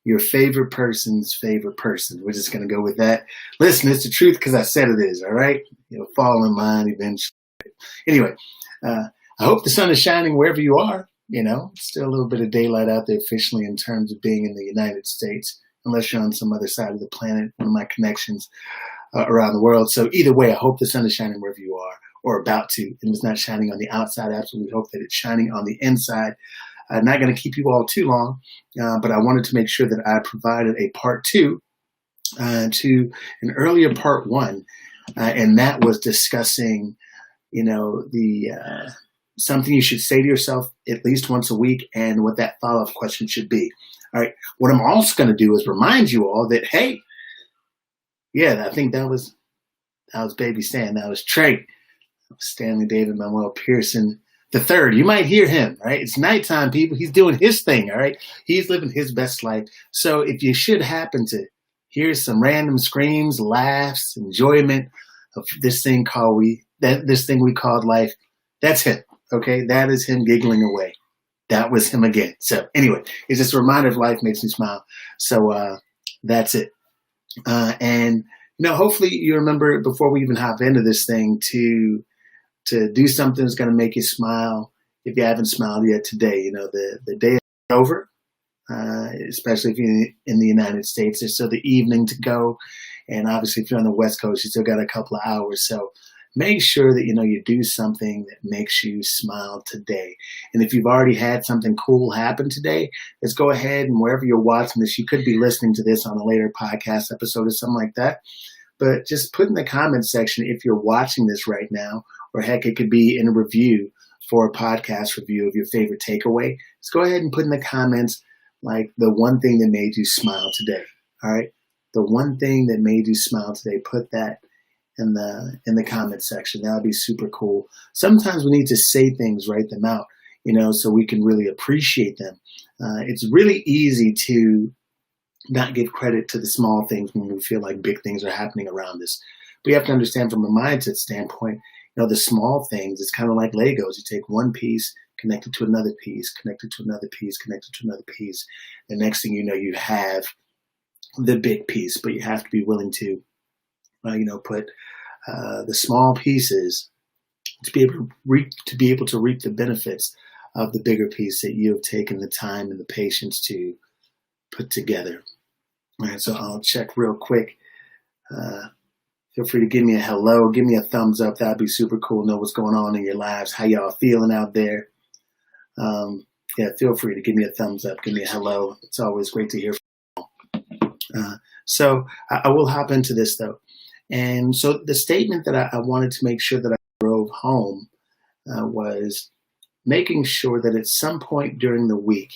your favorite person's favorite person. We're just going to go with that. Listen, it's the truth because I said it is, all right? It'll fall in line eventually. Anyway, I hope the sun is shining wherever you are. Still a little bit of daylight out there officially in terms of being in the United States, unless you're on some other side of the planet, one of my connections around the world. So either way, I hope the sun is shining wherever you are or about to. And it's not shining on the outside. I absolutely hope that it's shining on the inside. I'm not going to keep you all too long, but I wanted to make sure that I provided a part two to an earlier part one, and that was discussing, the something you should say to yourself at least once a week and what that follow-up question should be. All right. What I'm also going to do is remind you all that, hey, yeah, I think that was Baby Stan. That was Trey. Stanley David Manuel Pearson the third. You might hear him, right? It's nighttime, people. He's doing his thing, all right? He's living his best life. So if you should happen to hear some random screams, laughs, enjoyment of this thing we called life, that's him, okay? That is him giggling away. That was him again. So anyway, it's just a reminder of life makes me smile. So that's it. And hopefully you remember before we even hop into this thing to do something that's going to make you smile. If you haven't smiled yet today, the day is over, especially if you're in the United States. There's still the evening to go. And obviously if you're on the West Coast, you still got a couple of hours. So make sure that, you do something that makes you smile today. And if you've already had something cool happen today, let's go ahead and wherever you're watching this, you could be listening to this on a later podcast episode or something like that. But just put in the comment section if you're watching this right now, or heck, it could be in a review for a podcast review of your favorite takeaway. Just go ahead and put in the comments like the one thing that made you smile today. All right. The one thing that made you smile today, put that in the comment section. That would be super cool. Sometimes we need to say things, write them out, so we can really appreciate them. It's really easy to not give credit to the small things when we feel like big things are happening around us. But you have to understand from a mindset standpoint, the small things, it's kind of like Legos. You take one piece, connect it to another piece, connect it to another piece, connect it to another piece. The next thing you know, you have the big piece, but you have to be willing to, put the small pieces to be able to reap the benefits of the bigger piece that you have taken the time and the patience to put together. All right, so I'll check real quick. Feel free to give me a hello, give me a thumbs up. That'd be super cool. Know what's going on in your lives, how y'all feeling out there. Feel free to give me a thumbs up, give me a hello. It's always great to hear from you. So I will hop into this though. And so the statement that I wanted to make sure that I drove home was making sure that at some point during the week,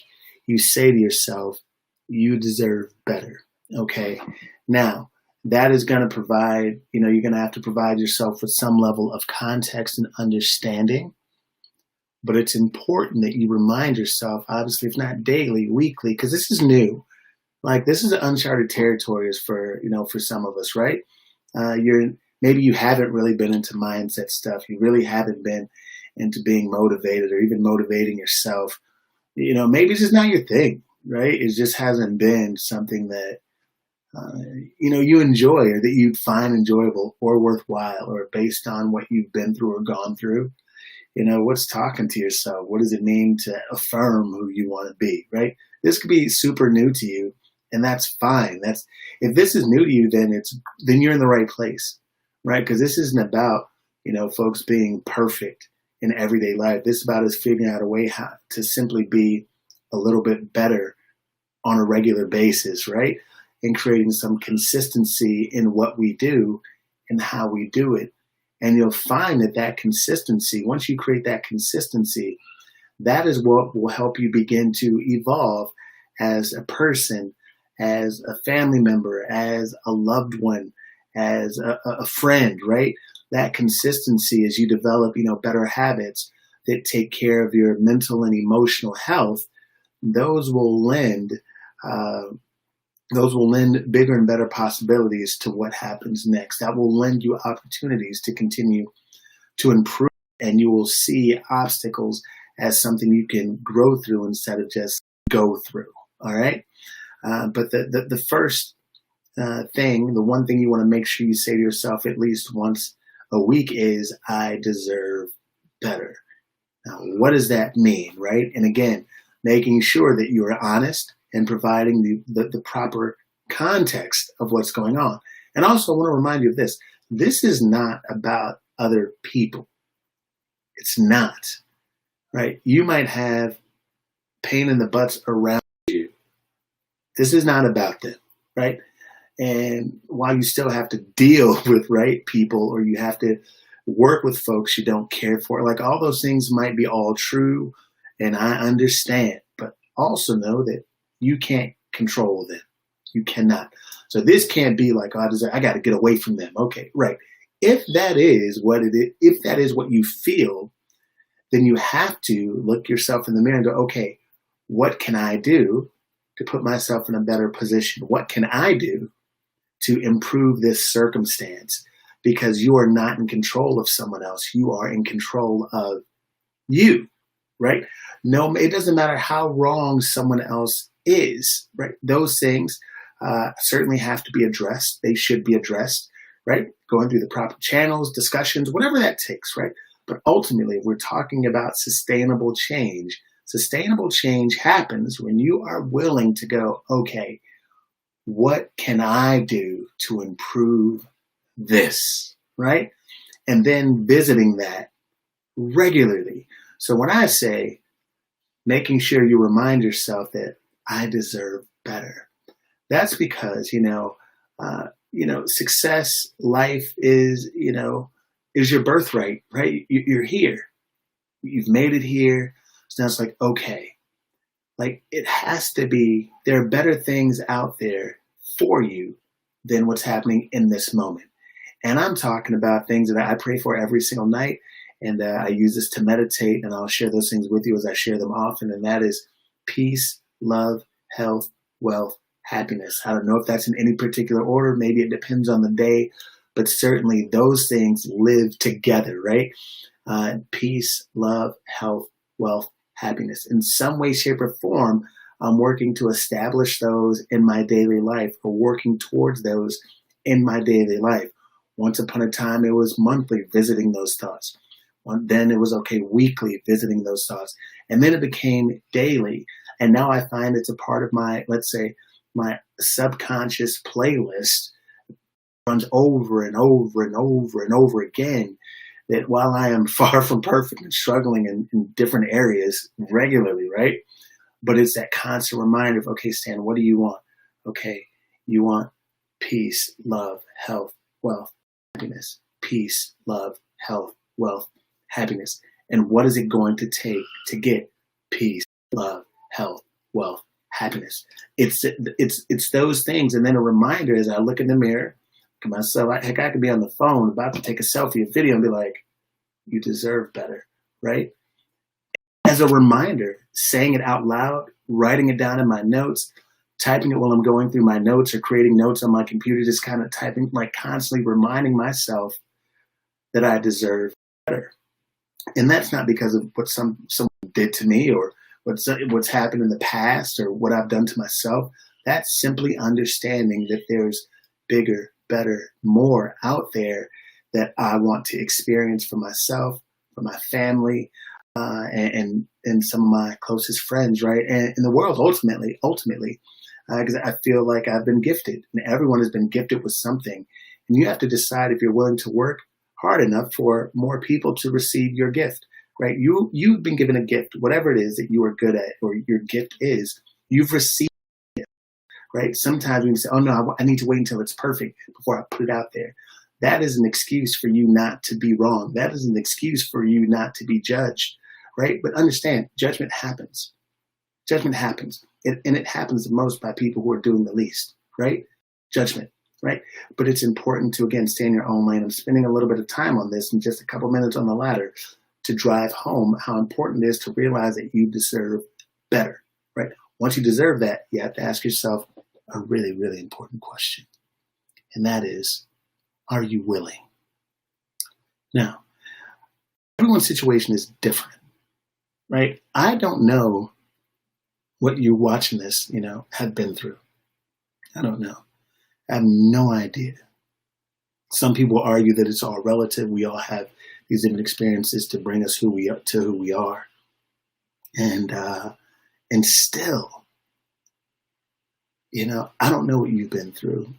you say to yourself, you deserve better. Okay. Now, that is going to provide, you're going to have to provide yourself with some level of context and understanding. But it's important that you remind yourself, obviously, if not daily, weekly, because this is new. Like this is uncharted territories for some of us, right? Maybe you haven't really been into mindset stuff. You really haven't been into being motivated or even motivating yourself. Maybe it's just not your thing, right? It just hasn't been something that, you enjoy or that you'd find enjoyable or worthwhile or based on what you've been through or gone through. What's talking to yourself? What does it mean to affirm who you want to be, right? This could be super new to you, and that's fine. If this is new to you, then you're in the right place, right? Because this isn't about, folks being perfect in everyday life. This is about us figuring out a way how to simply be a little bit better on a regular basis, right? And creating some consistency in what we do and how we do it. And you'll find that consistency, once you create that consistency, that is what will help you begin to evolve as a person, as a family member, as a loved one, as a friend, right? That consistency as you develop, better habits that take care of your mental and emotional health, those will lend bigger and better possibilities to what happens next. That will lend you opportunities to continue to improve, and you will see obstacles as something you can grow through instead of just go through. All right. But the first thing, the one thing you want to make sure you say to yourself at least once a week is, I deserve better. Now, what does that mean, right? And again, making sure that you are honest and providing the proper context of what's going on. And also, I want to remind you of this. This is not about other people. It's not, right? You might have pain in the butts around you. This is not about them, right? And while you still have to deal with, right, people, or you have to work with folks you don't care for, like all those things might be all true, and I understand, but also know that you can't control them. You cannot. So this can't be like, oh, I got to get away from them. Okay, right. If that is what it is, if that is what you feel, then you have to look yourself in the mirror and go, okay, what can I do to put myself in a better position? What can I do to improve this circumstance? Because you are not in control of someone else. You are in control of you, right? No, it doesn't matter how wrong someone else is, right? Those things certainly have to be addressed. They should be addressed, right? Going through the proper channels, discussions, whatever that takes, right? But ultimately, we're talking about sustainable change. Sustainable change happens when you are willing to go, okay, what can I do to improve this, right? And then visiting that regularly. So when I say making sure you remind yourself that I deserve better, that's because, success, life is your birthright, right? You're here. You've made it here. So now it's like, okay, like it has to be, there are better things out there for you than what's happening in this moment. And I'm talking about things that I pray for every single night. And I use this to meditate, and I'll share those things with you as I share them often. And that is peace, love, health, wealth, happiness. I don't know if that's in any particular order. Maybe it depends on the day, but certainly those things live together, right? Peace, love, health, wealth, happiness. In some way, shape, or form, I'm working to establish those in my daily life, or working towards those in my daily life. Once upon a time, it was monthly, visiting those thoughts. Then it was, okay, weekly, visiting those thoughts. And then it became daily. And now I find it's a part of my, let's say, my subconscious playlist runs over and over and over and over again, that while I am far from perfect and struggling in different areas regularly, right? But it's that constant reminder of, okay, Stan, what do you want? Okay, you want peace, love, health, wealth, happiness. Peace, love, health, wealth, happiness. And what is it going to take to get peace, love, health, wealth, happiness? It's those things. And then a reminder as I look in the mirror, to myself, heck, I could be on the phone about to take a selfie, a video, and be like, you deserve better, right? As a reminder, saying it out loud, writing it down in my notes, typing it while I'm going through my notes or creating notes on my computer, just kind of typing, like constantly reminding myself that I deserve better. And that's not because of what someone did to me, or what's happened in the past, or what I've done to myself. That's simply understanding that there's bigger, better, more out there that I want to experience for myself, for my family, and some of my closest friends, right? And in the world, ultimately, because I feel like I've been gifted, and everyone has been gifted with something. And you have to decide if you're willing to work hard enough for more people to receive your gift, right? You've been given a gift, whatever it is that you are good at, or your gift is, you've received it, right? Sometimes we say, oh no, I need to wait until it's perfect before I put it out there. That is an excuse for you not to be wrong. That is an excuse for you not to be judged, right? But understand, judgment happens. Judgment happens. And it happens the most by people who are doing the least, right? Judgment, right? But it's important to, again, stay in your own lane. I'm spending a little bit of time on this, and just a couple minutes on the ladder, to drive home how important it is to realize that you deserve better, right? Once you deserve that, you have to ask yourself a really, really important question. And that is, are you willing? Now, everyone's situation is different, right? I don't know what you watching this, have been through. I don't know. I have no idea. Some people argue that it's all relative. We all have these different experiences to bring us who we are. And still, I don't know what you've been through.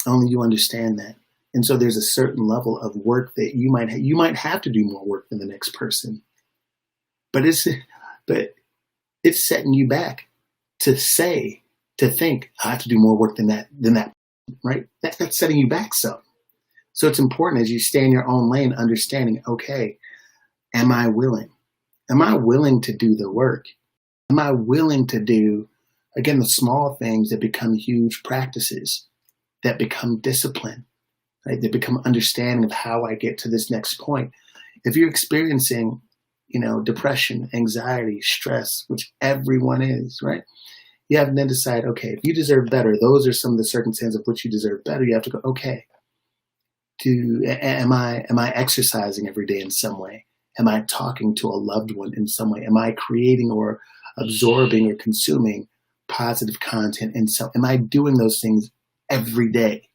Only you understand that. And so there's a certain level of work that you might have to do more work than the next person. But it's setting you back to think, I have to do more work than that, right? That's setting you back some. So it's important as you stay in your own lane, understanding, okay, am I willing? Am I willing to do the work? Am I willing to do, again, the small things that become huge practices, that become discipline, right? That become understanding of how I get to this next point. If you're experiencing, depression, anxiety, stress, which everyone is, right? You have to then decide, okay, if you deserve better, those are some of the circumstances of which you deserve better. You have to go, okay, am I exercising every day in some way? Am I talking to a loved one in some way? Am I creating or absorbing or consuming positive content in some? Am I doing those things every day?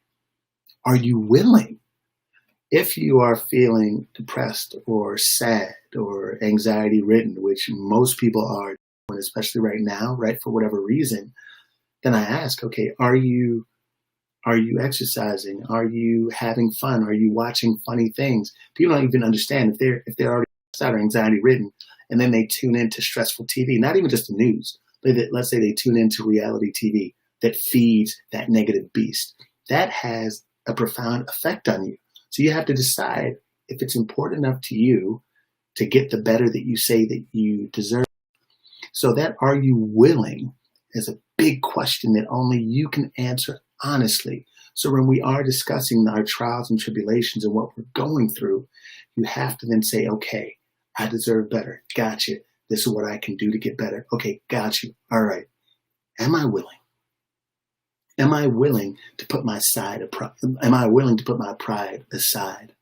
Are you willing? If you are feeling depressed or sad or anxiety ridden, which most people are, especially right now, right, for whatever reason, then I ask, okay, are you exercising? Are you having fun? Are you watching funny things? People don't even understand if they're already sad or anxiety ridden, and then they tune into stressful TV, not even just the news, but let's say they tune into reality TV that feeds that negative beast. That has a profound effect on you. So you have to decide if it's important enough to you to get the better that you say that you deserve. So that are you willing is a big question that only you can answer honestly. So when we are discussing our trials and tribulations and what we're going through, you have to then say, okay, I deserve better. Gotcha. This is what I can do to get better. Okay, got you. All right. Am I willing? Am I willing to put my am I willing to put my pride aside?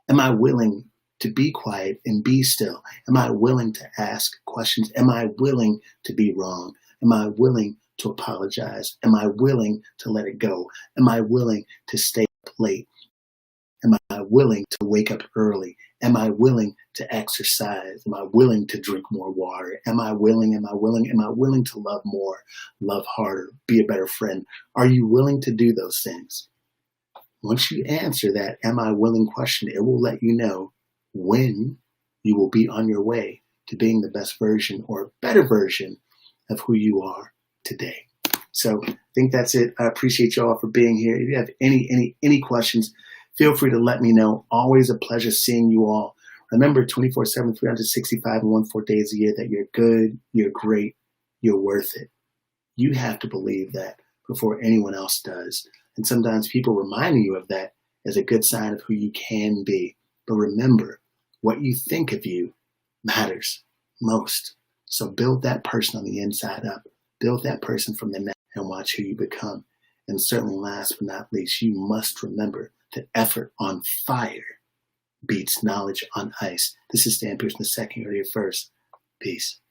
Am I willing to be quiet and be still? Am I willing to ask questions? Am I willing to be wrong? Am I willing to apologize? Am I willing to let it go? Am I willing to stay up late? Am I willing to wake up early? Am I willing to exercise? Am I willing to drink more water? Am I willing to love more, love harder, be a better friend? Are you willing to do those things? Once you answer that am I willing question, it will let you know when you will be on your way to being the best version or better version of who you are today. So I think that's it. I appreciate you all for being here. If you have any questions, feel free to let me know. Always a pleasure seeing you all. Remember 24/7, 365 and 1/4 days a year that you're good, you're great, you're worth it. You have to believe that before anyone else does. And sometimes people reminding you of that is a good sign of who you can be. But remember, what you think of you matters most. So build that person on the inside up. Build that person from the net and watch who you become. And certainly last but not least, you must remember that effort on fire beats knowledge on ice. This is Stan Pearson II. You heard it here first. Peace.